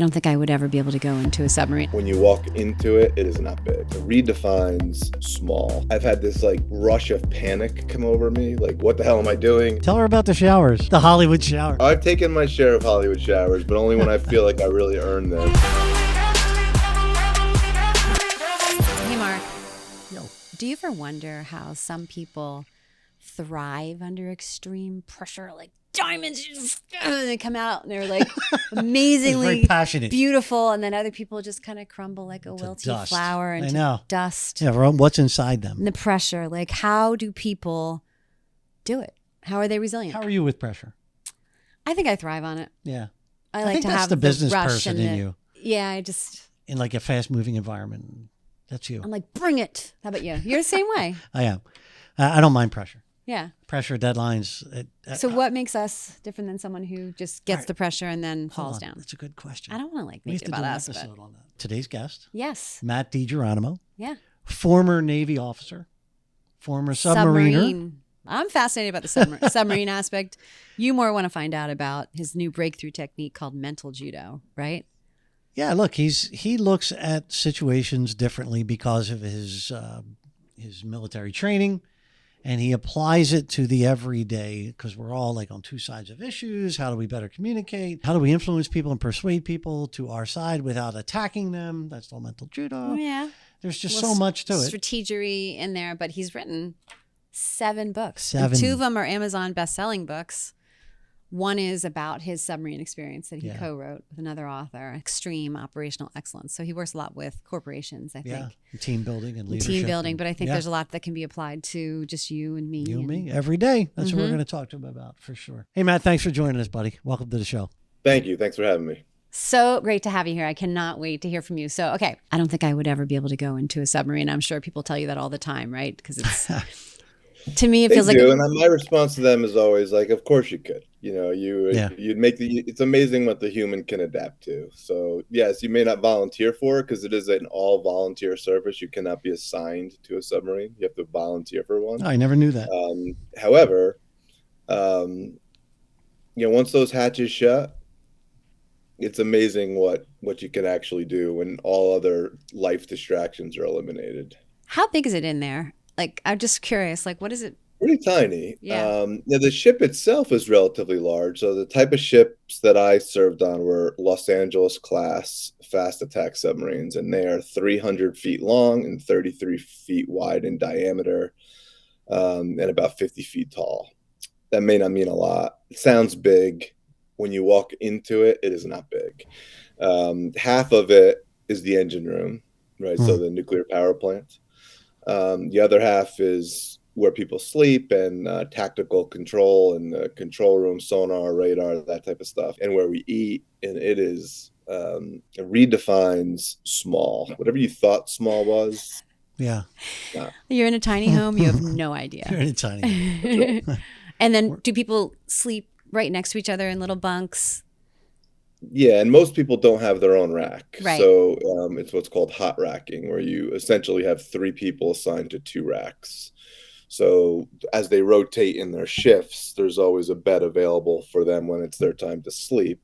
I don't think I would ever be able to go into a submarine. When you walk into it, it is not big. It redefines small. I've had this like rush of panic come over me. Like, what the hell am I doing? Tell her about the showers, the Hollywood shower. I've taken my share of Hollywood showers, but only when I feel like I really earned them. Hey, Mark. Yo. Do you ever wonder how some people thrive under extreme pressure, like diamonds, and they come out and they're like amazingly very passionate, beautiful, and then other people just kind of crumble like a wilty dust. flower into I know. dust. Yeah, what's inside them? And the pressure, like how do people do it? How are they resilient? How are you with pressure? I think I thrive on it. Yeah. I like think to that's have the business rush person and in you. Yeah, I just In like a fast-moving environment. That's you. I'm like, bring it. How about you? You're the same way. I am. I don't mind pressure. Yeah. Pressure, deadlines. So what makes us different than someone who just gets right. the pressure and then Hold falls on. down? That's a good question. I don't want to like We make have it to do about an us, but episode on that. Today's guest, yes. Matt DiGeronimo, Yeah. former Navy officer, former submariner. I'm fascinated about the submarine aspect. You more want to find out about his new breakthrough technique called mental judo, right? Yeah, look, he looks at situations differently because of his military training, and he applies it to the everyday because we're all like on two sides of issues. How do we better communicate? How do we influence people and persuade people to our side without attacking them? That's all mental judo. Yeah. There's just so much to it. Strategery in there, but he's written 7 books. 7. And 2 of them are Amazon best-selling books. One is about his submarine experience that he co-wrote with another author, Extreme Operational Excellence. So he works a lot with corporations, I think. Team building and leadership. Team building, but I think there's a lot that can be applied to just you and me. You and me, every day. That's what we're going to talk to him about for sure. Hey, Matt, thanks for joining us, buddy. Welcome to the show. Thank you. Thanks for having me. So great to have you here. I cannot wait to hear from you. So, okay, I don't think I would ever be able to go into a submarine. I'm sure people tell you that all the time, right? Because it's... To me, it feels like and my response to them is always like, "Of course you could. You know, you'd make It's amazing what the human can adapt to. So yes, you may not volunteer for it because it is an all volunteer service. You cannot be assigned to a submarine. You have to volunteer for one. I never knew that. However, once those hatches shut, it's amazing what you can actually do when all other life distractions are eliminated. How big is it in there? Like, I'm just curious, like, what is it? Pretty tiny. Yeah. The ship itself is relatively large. So the type of ships that I served on were Los Angeles class fast attack submarines, and they are 300 feet long and 33 feet wide in diameter, and about 50 feet tall. That may not mean a lot. It sounds big. When you walk into it, it is not big. Half of it is the engine room, right? So the nuclear power plant. The other half is where people sleep and tactical control and the control room, sonar, radar, that type of stuff, and where we eat. And it is it redefines small. Whatever you thought small was. Yeah. You're in a tiny home. You have no idea. You're in a tiny home. And then do people sleep right next to each other in little bunks? Yeah, and most people don't have their own rack. Right. So it's what's called hot racking, where you essentially have 3 people assigned to 2 racks. So as they rotate in their shifts, there's always a bed available for them when it's their time to sleep.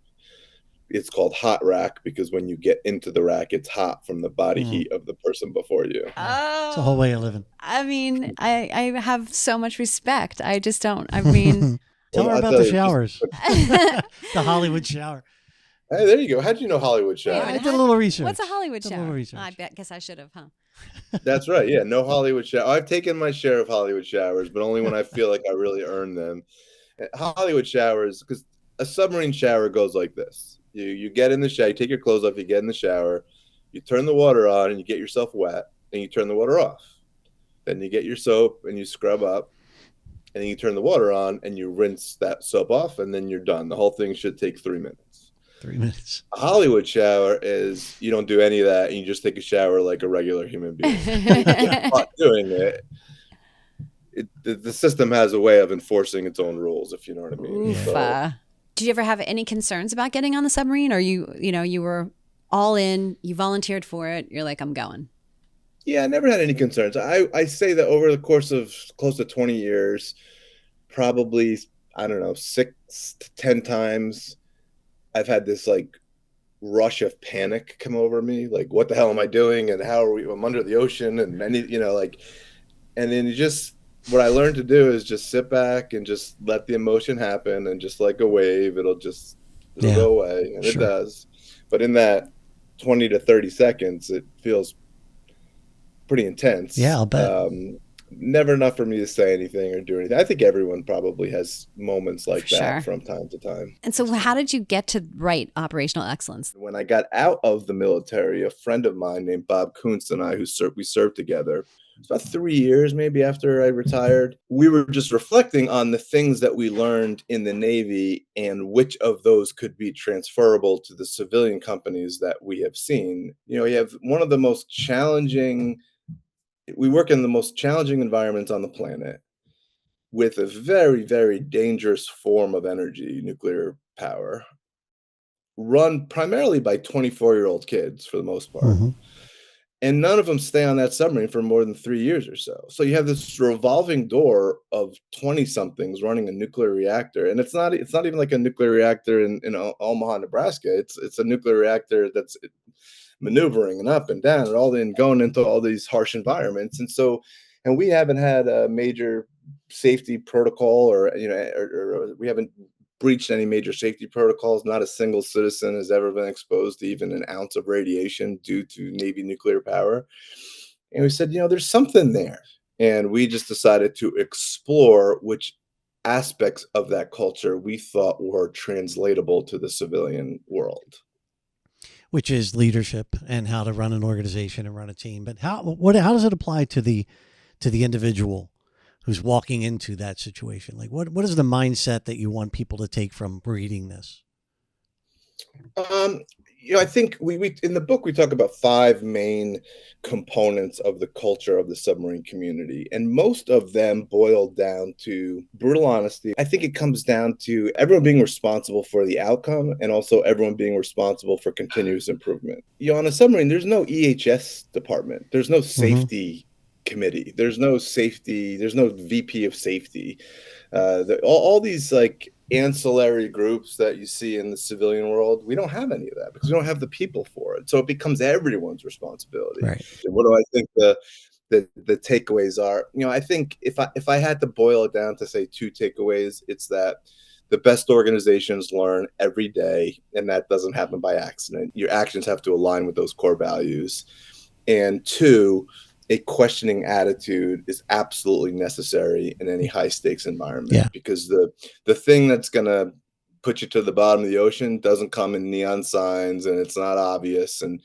It's called hot rack because when you get into the rack, it's hot from the body heat of the person before you. Oh, it's a whole way of living. I mean, I have so much respect. I just don't. I mean, tell her about the showers, the Hollywood shower. Hey, there you go. How did you know Hollywood shower? I did a little research. What's a Hollywood Did a shower? little research. I guess I should have, huh? That's right. Yeah, no Hollywood shower. I've taken my share of Hollywood showers, but only when I feel like I really earned them. Hollywood showers, because a submarine shower goes like this. You get in the shower, you take your clothes off, you get in the shower, you turn the water on and you get yourself wet, and you turn the water off. Then you get your soap and you scrub up, and then you turn the water on and you rinse that soap off, and then you're done. The whole thing should take 3 minutes. 3 minutes. A Hollywood shower is you don't do any of that and you just take a shower like a regular human being. You're not doing it. The system has a way of enforcing its own rules, if you know what I mean. Oof. Did you ever have any concerns about getting on the submarine, or you were all in, you volunteered for it, you're like, I'm going? Yeah, I never had any concerns. I say that over the course of close to 20 years, probably, I don't know, 6 to 10 times, I've had this like rush of panic come over me. Like, what the hell am I doing? And how are we? I'm under the ocean, and many, like, and then what I learned to do is just sit back and just let the emotion happen, and just like a wave, it'll go away, and it does. But in that 20 to 30 seconds, it feels pretty intense. Yeah, I'll bet. Never enough for me to say anything or do anything. I think everyone probably has moments like that from time to time. And so how did you get to write Operational Excellence? When I got out of the military, a friend of mine named Bob Kuntz and I, we served together, it's about 3 years maybe after I retired, we were just reflecting on the things that we learned in the Navy and which of those could be transferable to the civilian companies that we have seen. You have one of the most challenging, we work in the most challenging environments on the planet with a very, very dangerous form of energy, nuclear power, run primarily by 24-year-old kids for the most part. Mm-hmm. And none of them stay on that submarine for more than 3 years or so. So you have this revolving door of 20-somethings running a nuclear reactor. And it's not even like a nuclear reactor in Omaha, Nebraska. It's a nuclear reactor that's maneuvering and up and down and going into all these harsh environments. And we haven't had a major safety protocol, or we haven't breached any major safety protocols. Not a single citizen has ever been exposed to even an ounce of radiation due to Navy nuclear power. And we said, there's something there. And we just decided to explore which aspects of that culture we thought were translatable to the civilian world. Which is leadership and how to run an organization and run a team. But how does it apply to the individual who's walking into that situation? Like, what is the mindset that you want people to take from reading this? I think we in the book we talk about 5 main components of the culture of the submarine community, and most of them boil down to brutal honesty. I think it comes down to everyone being responsible for the outcome, and also everyone being responsible for continuous improvement. On a submarine, there's no EHS department, there's no safety committee, there's no VP of safety. All these like ancillary groups that you see in the civilian world, we don't have any of that because we don't have the people for it. So it becomes everyone's responsibility. Right. And what do I think the takeaways are? I think if I had to boil it down to say 2 takeaways, it's that the best organizations learn every day, and that doesn't happen by accident. Your actions have to align with those core values. And 2, a questioning attitude is absolutely necessary in any high stakes environment, because the thing that's going to put you to the bottom of the ocean doesn't come in neon signs, and it's not obvious. And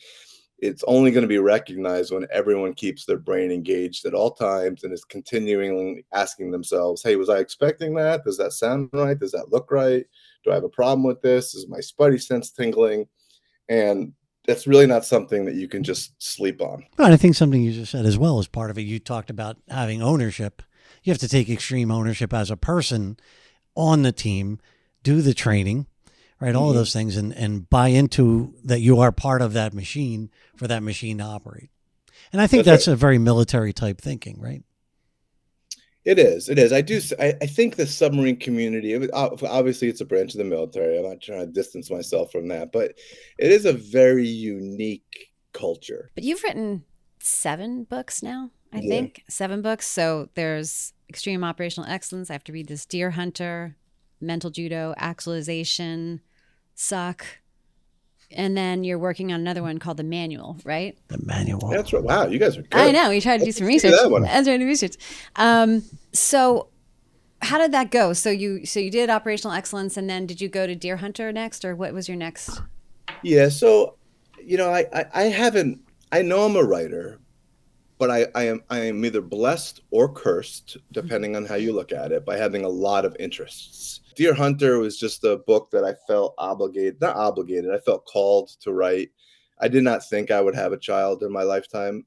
it's only going to be recognized when everyone keeps their brain engaged at all times and is continually asking themselves, hey, was I expecting that? Does that sound right? Does that look right? Do I have a problem with this? Is my spidey sense tingling? And that's really not something that you can just sleep on. Right. I think something you just said as well as part of it, you talked about having ownership. You have to take extreme ownership as a person on the team, do the training, right? All of those things, and buy into that you are part of that machine for that machine to operate. And I think that's right. A very military type thinking, right? It is. I think the submarine community, obviously it's a branch of the military. I'm not trying to distance myself from that, but it is a very unique culture. But you've written 7 books now, I think. 7 books. So there's Extreme Operational Excellence. I have to read this. Deer Hunter, Mental Judo, Actualization, Suck. And then you're working on another one called The Manual, right? The Manual. That's right. Wow, you guys are good. I know. We tried to do some research. That's right, research. So how did that go? So you did Operational Excellence, and then did you go to Deer Hunter next, or what was your next? Yeah. So, I know I'm a writer, but I am either blessed or cursed, depending on how you look at it, by having a lot of interests. Deer Hunter was just a book that I felt I felt called to write. I did not think I would have a child in my lifetime.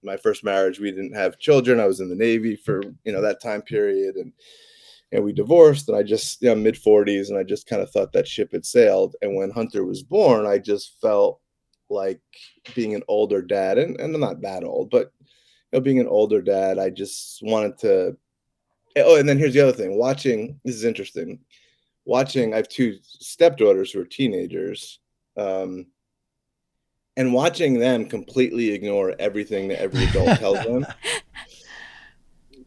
My first marriage, we didn't have children. I was in the Navy for, that time period, and we divorced, and I just, mid-40s, and I just kind of thought that ship had sailed. And when Hunter was born, I just felt like being an older dad, and I'm not that old, but being an older dad, I just wanted to. Oh, and then here's the other thing. This is interesting. I have 2 stepdaughters who are teenagers. And watching them completely ignore everything that every adult tells them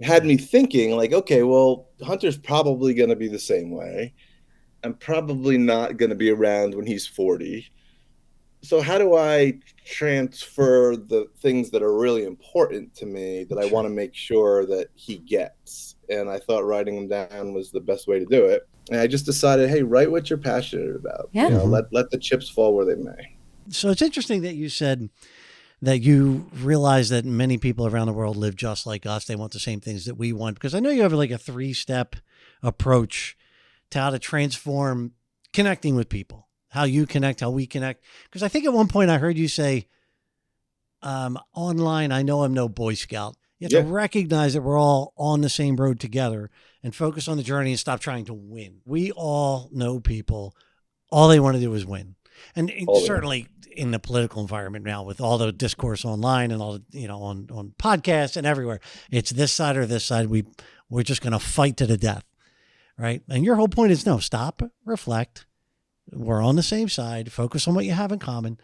had me thinking, like, okay, well, Hunter's probably going to be the same way. I'm probably not going to be around when he's 40. So how do I transfer the things that are really important to me that I want to make sure that he gets? And I thought writing them down was the best way to do it. And I just decided, hey, write what you're passionate about. Yeah. You know, let the chips fall where they may. So it's interesting that you said that you realize that many people around the world live just like us. They want the same things that we want, because I know you have like a 3-step approach to how to transform connecting with people, how you connect, how we connect. Because I think at one point I heard you say, online, I know I'm no Boy Scout. You have to recognize that we're all on the same road together and focus on the journey and stop trying to win. We all know people. All they want to do is win. And certainly in the political environment now, with all the discourse online and all the, you know, on podcasts and everywhere, it's this side or this side. We're just going to fight to the death. Right. And your whole point is no, stop, reflect. We're on the same side. Focus on what you have in common.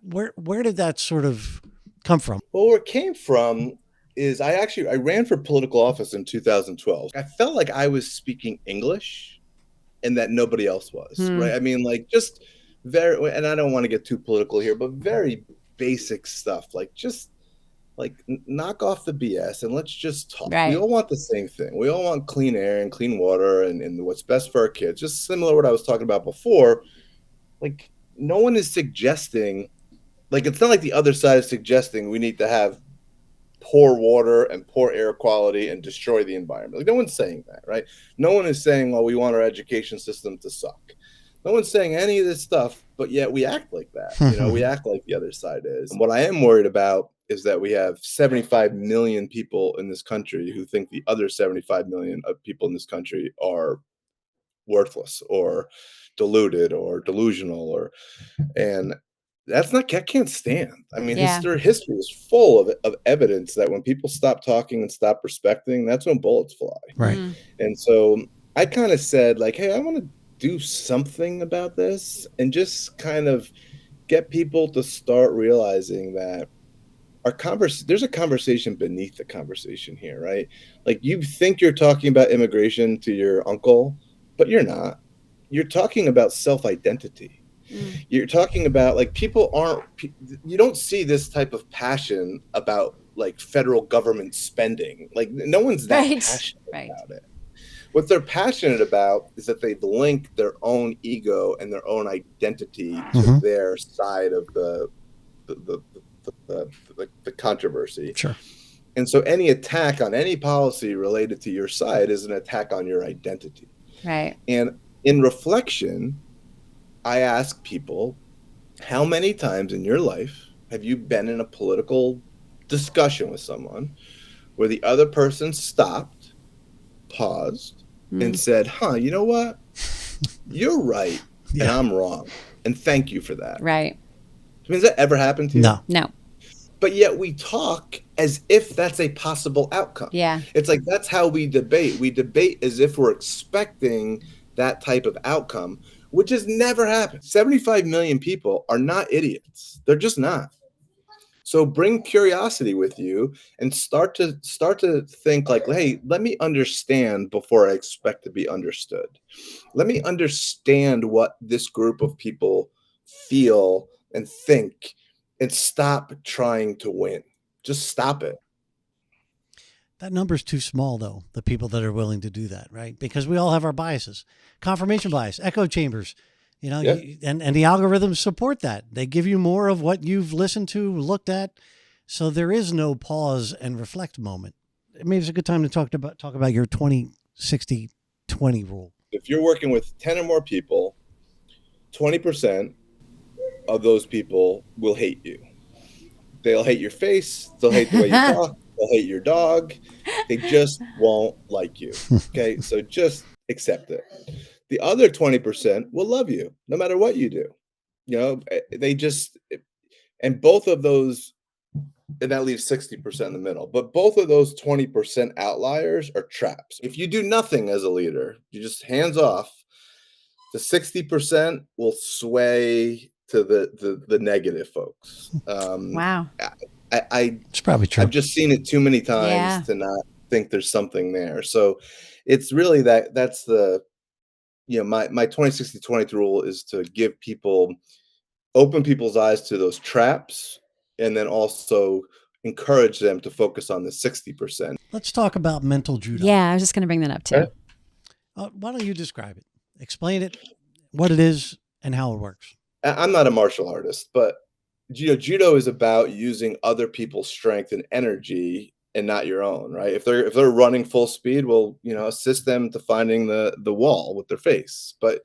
Where did that sort of come from? Well, where it came from is I ran for political office in 2012. I felt like I was speaking English and that nobody else was, right? I mean, like, just very, and I don't want to get too political here, but very basic stuff, like just like knock off the BS and let's just talk. Right. We all want the same thing. We all want clean air and clean water and what's best for our kids. Just similar to what I was talking about before. Like, no one is suggesting, like, it's not like the other side is suggesting we need to have poor water and poor air quality and destroy the environment. Like, no one's saying that, right? No one is saying, well, we want our education system to suck. No one's saying any of this stuff, but yet we act like that. You know, we act like the other side is. And what I am worried about is that we have 75 million people in this country who think the other 75 million of people in this country are worthless or deluded or delusional, and that can't stand. I mean, history is full of evidence that when people stop talking and stop respecting, that's when bullets fly. Right. And so I kind of said, like, hey, I want to do something about this and just kind of get people to start realizing that there's a conversation beneath the conversation here, right? Like, you think you're talking about immigration to your uncle, but you're not. You're talking about self-identity. You're talking about, like, you don't see this type of passion about, like, federal government spending. Like, no one's that passionate about it. What they're passionate about is that they've linked their own ego and their own identity to their side of the controversy. Sure. And so any attack on any policy related to your side is an attack on your identity. Right. And in reflection, I ask people, how many times in your life have you been in a political discussion with someone where the other person stopped, paused, and said, you know what? You're right, and I'm wrong. And thank you for that. Right. I mean, has that ever happened to you? No. But yet we talk as if that's a possible outcome. Yeah. It's like, that's how we debate. We debate as if we're expecting that type of outcome, which has never happened. 75 million people are not idiots. They're just not. So bring curiosity with you and start to think, like, hey, let me understand before I expect to be understood. Let me understand what this group of people feel and think, and stop trying to win. Just stop it. That number's too small, though, the people that are willing to do that, right? Because we all have our biases. Confirmation bias, echo chambers, you know, and the algorithms support that. They give you more of what you've listened to, looked at. So there is no pause and reflect moment. Maybe it's a good time to talk about your 20-60-20 rule. If you're working with 10 or more people, 20% of those people will hate you. They'll hate your face. They'll hate the way you talk. They'll hate your dog. They just won't like you. Okay. So just accept it. The other 20% will love you no matter what you do. You know, and both of those, and that leaves 60% in the middle, but both of those 20% outliers are traps. If you do nothing as a leader, you just hands off, the 60% will sway to the negative folks. Wow. It's probably true. I've just seen it too many times Yeah. to not think there's something there. So it's really that's the, my 20-60-20 rule is to open people's eyes to those traps, and then also encourage them to focus on the 60%. Let's talk about mental judo. Yeah, I was just going to bring that up too. Okay. Why don't you describe it? Explain it, what it is, and how it works. I'm not a martial artist, but judo is about using other people's strength and energy and not your own, right? If they're running full speed, well, assist them to finding the wall with their face, but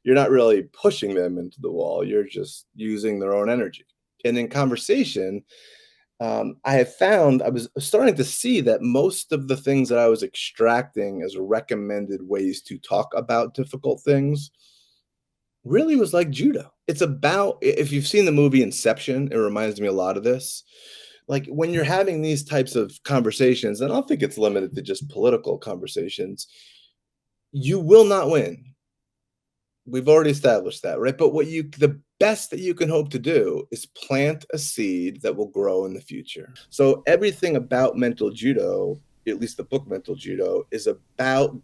you're not really pushing them into the wall. You're just using their own energy. And in conversation, I have found I was starting to see that most of the things that I was extracting as recommended ways to talk about difficult things really was like judo. It's about, if you've seen the movie Inception, it reminds me a lot of this. Like when you're having these types of conversations, and I don't think it's limited to just political conversations, you will not win. We've already established that, right? But the best that you can hope to do is plant a seed that will grow in the future. So everything about mental judo, at least the book Mental Judo, is about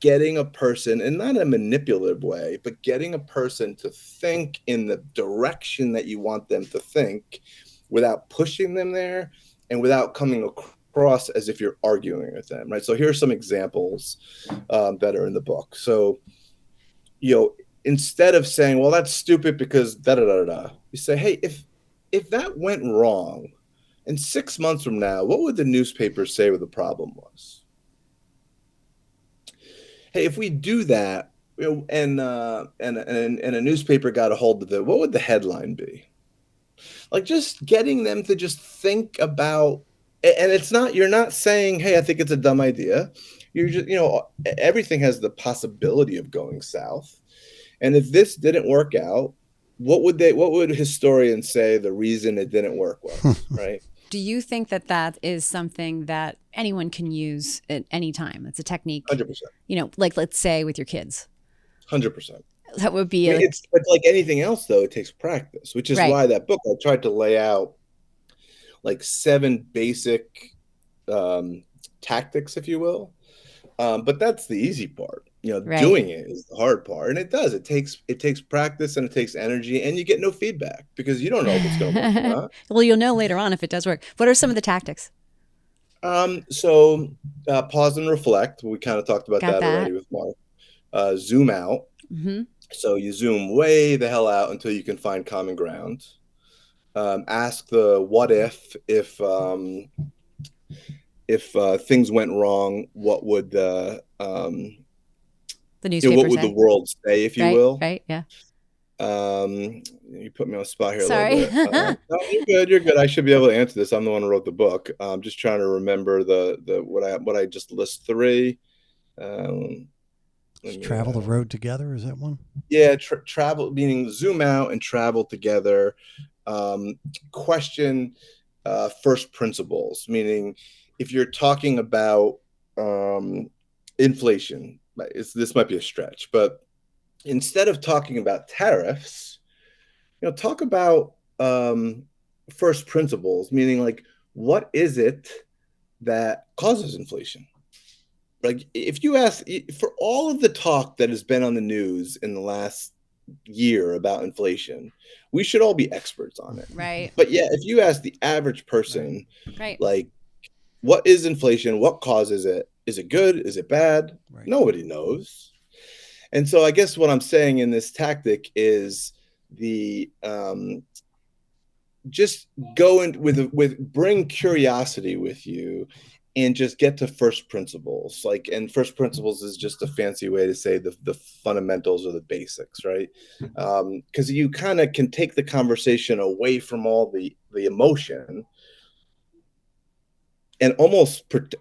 getting a person, and not in a manipulative way, but getting a person to think in the direction that you want them to think without pushing them there and without coming across as if you're arguing with them, right? So here are some examples that are in the book. So, instead of saying, well, that's stupid because da da da da, you say, hey, if that went wrong, in 6 months from now, what would the newspaper say what the problem was? Hey, if we do that, and a newspaper got a hold of it, what would the headline be? Like just getting them to just think about, and you're not saying, hey, I think it's a dumb idea. You're just, everything has the possibility of going south. And if this didn't work out, what would historians say the reason it didn't work was, right? Do you think that is something that anyone can use at any time? It's a technique. 100%. Like let's say with your kids. 100%. That would be it's like anything else, though. It takes practice, which is why that book, I tried to lay out like 7 basic tactics, if you will. But that's the easy part. Doing it is the hard part, and it does. It takes practice, and it takes energy, and you get no feedback because you don't know if it's going to work or not. Well, you'll know later on if it does work. What are some of the tactics? So pause and reflect. We kind of talked about that already with Mark. Zoom out. Mm-hmm. So you zoom way the hell out until you can find common ground. Ask the what if things went wrong, what would the newspaper what would the world say, if you will? Right, yeah. You put me on the spot here. Sorry. A little bit. No, you're good. I should be able to answer this. I'm the one who wrote the book. I'm just trying to remember what I just list 3. Travel the road together. Is that one? Yeah, travel, meaning zoom out and travel together. Question first principles, meaning if you're talking about inflation, this might be a stretch, but instead of talking about tariffs, talk about first principles, meaning like, what is it that causes inflation? Like if you ask, for all of the talk that has been on the news in the last year about inflation, we should all be experts on it. Right. But yeah, if you ask the average person, right, like, what is inflation? What causes it? Is it good? Is it bad? Right. Nobody knows. And so I guess what I'm saying in this tactic is just go in bring curiosity with you and just get to first principles. And first principles is just a fancy way to say the fundamentals or the basics, right? Because you kind of can take the conversation away from all the emotion, and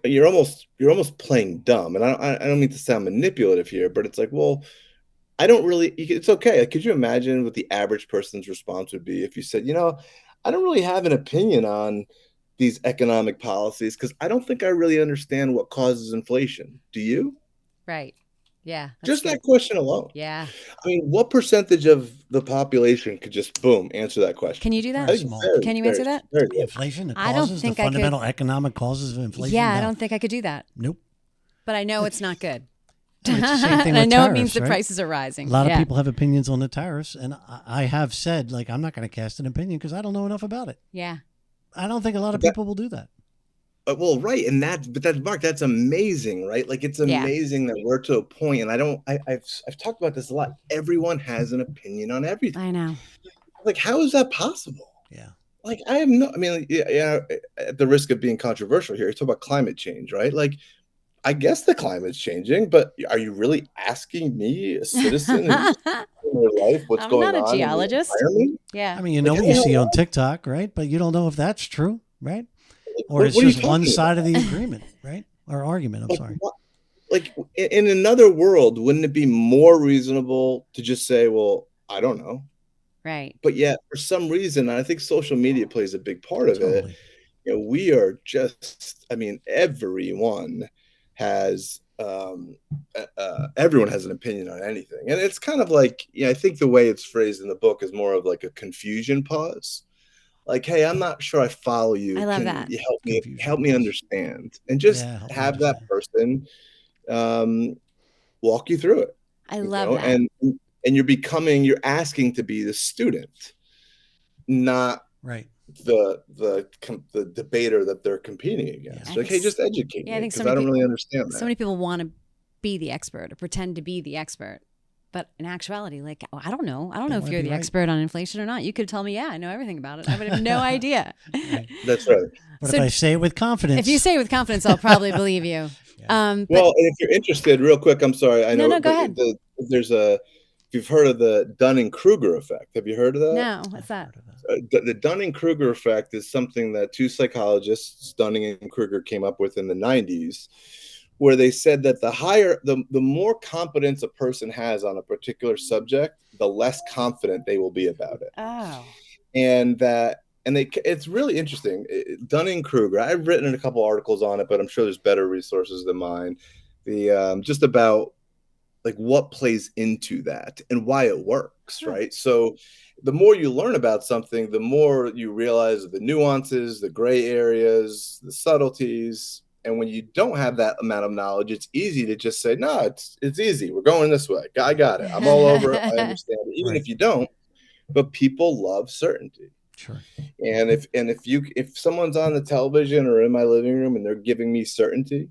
you're almost playing dumb. And I don't mean to sound manipulative here, but it's like, well, I don't really. It's okay. Could you imagine what the average person's response would be if you said, I don't really have an opinion on these economic policies because I don't think I really understand what causes inflation. Do you? Right. Yeah. That's Just good. that question alone. Yeah. I mean, what percentage of the population could just boom answer that question? Can you do that? Very I think small. Can you answer that? very low. Inflation, the I don't causes, the think I could. fundamental economic causes of inflation. Yeah, I No. don't think I could do that. Nope. But I know it's not good. I mean, it's the same thing And with I know tariffs, it means the right? prices are rising. A lot of Yeah. people have opinions on the tariffs, and I have said, like, I'm not going to cast an opinion because I don't know enough about it. Yeah. I don't think a lot of That- people will do that. Well, right, and that's Mark. That's amazing, right? Like it's Yeah. amazing that we're to a point, and I've talked about this a lot. Everyone has an opinion on everything. I know. Like, how is that possible? Yeah. Like, I have no. I mean, yeah. At the risk of being controversial here, you talk about climate change, right? Like, I guess the climate's changing, but are you really asking me, a citizen, in your life, what's I'm going not a on geologist. in the environment? Yeah. I mean, you know Like, what you how- see on TikTok, right? But you don't know if that's true, right? Or What- it's what are you just one talking side of the agreement, right? Or argument, I'm Like, sorry. like in another world, wouldn't it be more reasonable to just say, well, I don't know? Right. But yet, for some reason, and I think social media plays a big part of it. Totally. You know, we are just, I mean, everyone has, everyone has an opinion on anything. And it's kind of like, I think the way it's phrased in the book is more of like a confusion pause. Like, hey, I'm not sure I follow you. I love Can that. you Confusion help me pause. understand? And just Yeah, help me have that understand. person walk you through it. I you love know? that. And you're asking to be the student, not Right. the debater that they're competing against. Yeah. like, hey, just educate Yeah, I me think so because I many don't really understand that. So many people want to be the expert or pretend to be the expert. But in actuality, like, I don't know. I don't know if wanna you're be the right. expert on inflation or not. You could tell me, yeah, I know everything about it. I would have no idea. Right. That's right. But So if I say it with confidence, if you say it with confidence, I'll probably believe you. But Well, and if you're interested, real quick, I'm sorry, I know, No, go but ahead. if you've heard of the Dunning-Kruger effect, have you heard of that? no, what's that? The Dunning-Kruger effect is something that two psychologists, Dunning and Kruger, came up with in the 90s, where they said that the more competence a person has on a particular subject, the less confident they will be about it. Oh. It's really interesting. Dunning-Kruger, I've written a couple articles on it, but I'm sure there's better resources than mine. Just about like what plays into that and why it works, right? So the more you learn about something, the more you realize the nuances, the gray areas, the subtleties. And when you don't have that amount of knowledge, it's easy to just say, no, it's easy. We're going this way. I got it. I'm all over it. I understand it. Even Right. if you don't, but people love certainty. sure. And if someone's on the television or in my living room and they're giving me certainty,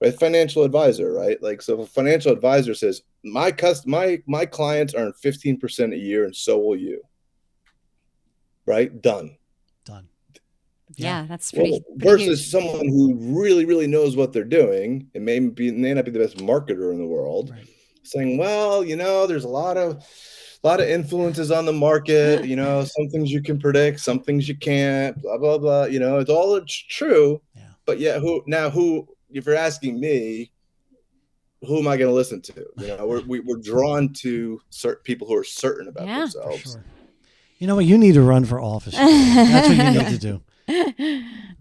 right? Financial advisor, right? Like, so if a financial advisor says, my clients earn 15% a year and so will you. Right? Done. Yeah, that's Well, pretty versus huge. someone who really, really knows what they're doing and may not be the best marketer in the world, Right. saying, well, there's a lot of influences on the market. Some things you can predict, some things you can't, blah, blah, blah. It's true. Yeah. But yet if you're asking me, who am I going to listen to? We're drawn to certain people who are certain about Yeah. For themselves. sure. You know what? You need to run for office. That's what you need to do.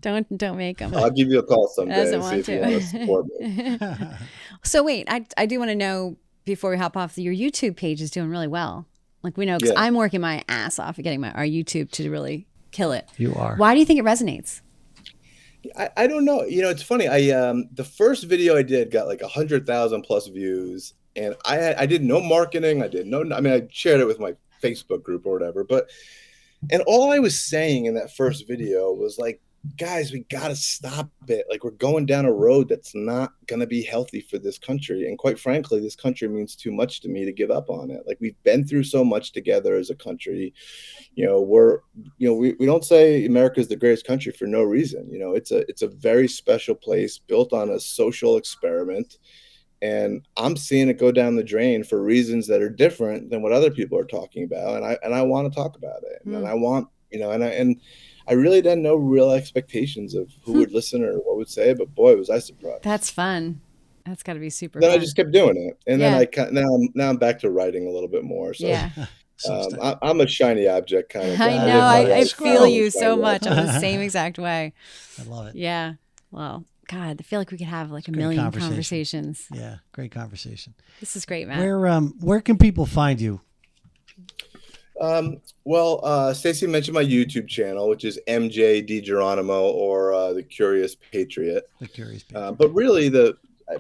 Don't make them. I'll give you a call someday Doesn't and see want if you want to support me. to. So wait, I do want to know before we hop off, your YouTube page is doing really well. Like we know, because Yeah. I'm working my ass off at getting our YouTube to really kill it. You are. Why do you think it resonates? I don't know. It's funny. The first video I did got like 100,000 plus views, and I did no marketing. I shared it with my Facebook group or whatever, and all I was saying in that first video was like, guys, we got to stop it. Like, we're going down a road that's not going to be healthy for this country. And quite frankly, this country means too much to me to give up on it. Like, we've been through so much together as a country. We don't say America is the greatest country for no reason. It's a very special place built on a social experiment. And I'm seeing it go down the drain for reasons that are different than what other people are talking about. And I want to talk about it. And I want, and I really had no real expectations of who would listen or what would say, but boy, was I surprised. That's fun. That's got to be super Then fun. I just kept doing it. And Yeah. then now I'm back to writing a little bit more. So Yeah. I'm a shiny object kind of guy. I know. I I'm feel you a so shiny much. I'm the object. same exact way. I love it. Yeah. Well, God, I feel like we could have like a great million conversation. conversations. Yeah, great conversation. This is great, Matt. Where can people find you? Stacey mentioned my YouTube channel, which is MJ DiGeronimo, or The Curious Patriot. The Curious Patriot. But really,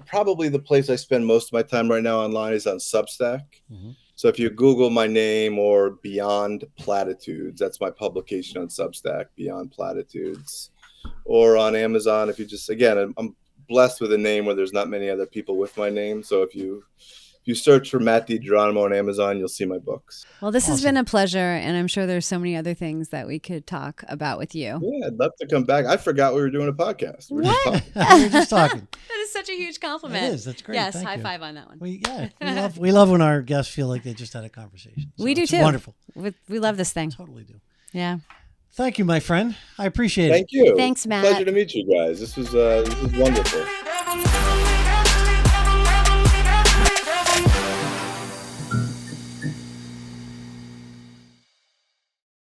probably the place I spend most of my time right now online is on Substack. Mm-hmm. So if you Google my name or Beyond Platitudes, that's my publication on Substack, Beyond Platitudes, or on Amazon. If you just, again, I'm blessed with a name where there's not many other people with my name. So if you search for Matt DiGeronimo on Amazon, you'll see my books. Well, this has been a pleasure, and I'm sure there's so many other things that we could talk about with you. Yeah, I'd love to come back. I forgot we were doing a podcast. What? We were just talking. That is such a huge compliment. It is. That's great. Yes, Thank high you. five on that one. We love when our guests feel like they just had a conversation. So we do it's too. Wonderful. We love this thing. Totally do. Yeah. Thank you, my friend. I appreciate it. Thank you. Thanks, Matt. Pleasure to meet you guys. This was wonderful.